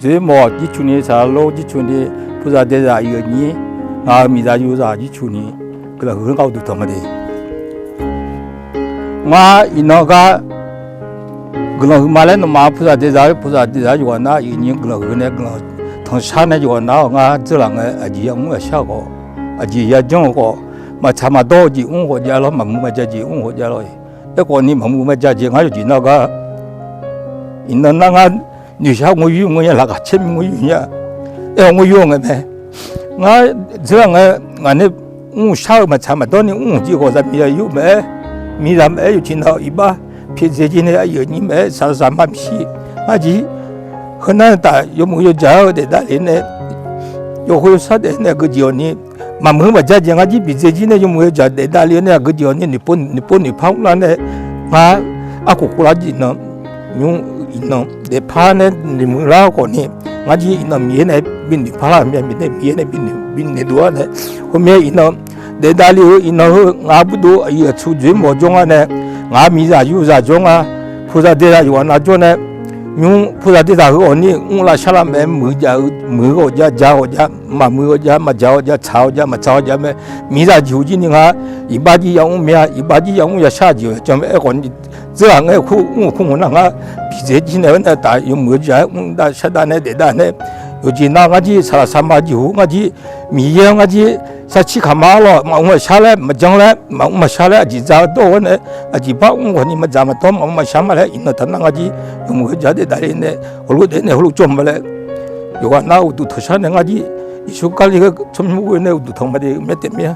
这么几处呢？啥路几处呢？不知道在啥一个年，啊，米啥有啥几处呢？个个很高都他妈的，我一那个。个人马来那马菩萨在啥就那一年个人那个同山那就那我这两个阿姐我下过，阿姐也讲过，嘛差嘛多就我家了，嘛没家就我家了，一个你没家就我就那个，那个女小我用我也那个签名我用呀，我用个呗，我这两个我那我少嘛差嘛多你我就个在米有呗，米上没有听到一把。平时今天有你们三万批，阿姐很难打，有没有家的打人呢？有会啥的那个叫你，妈妈嘛家讲阿姐平时今天有没有家的打人那个叫你你跑了呢？阿姑姑拉子呢，用你跑呢你们拉过呢？阿姐呢米呢比你跑了米呢比你多呢，后面呢你打人呢阿不多也出去莫中啊呢。我米啥有啥种啊？菩萨在啥有那种呢？用菩萨在啥个呢？我那下来没个家我家嘛没个家嘛家我家炒家嘛炒家没米啥就今年啊，一把几样我没啊，一把几样我也下就就没个你这样个我那个比这今年那大有没家我那下单呢得单呢，有今那个几查3把9个几米样个几。啥去看马了，嘛我下来嘛将来嘛我下来几早多呢，几把我你们咱们多嘛我下来，因为他那个几用我家的大人呢，我路的呢我路做么嘞，有个那我都脱下那个几，一说家里个从我呢我都他妈的没得咩。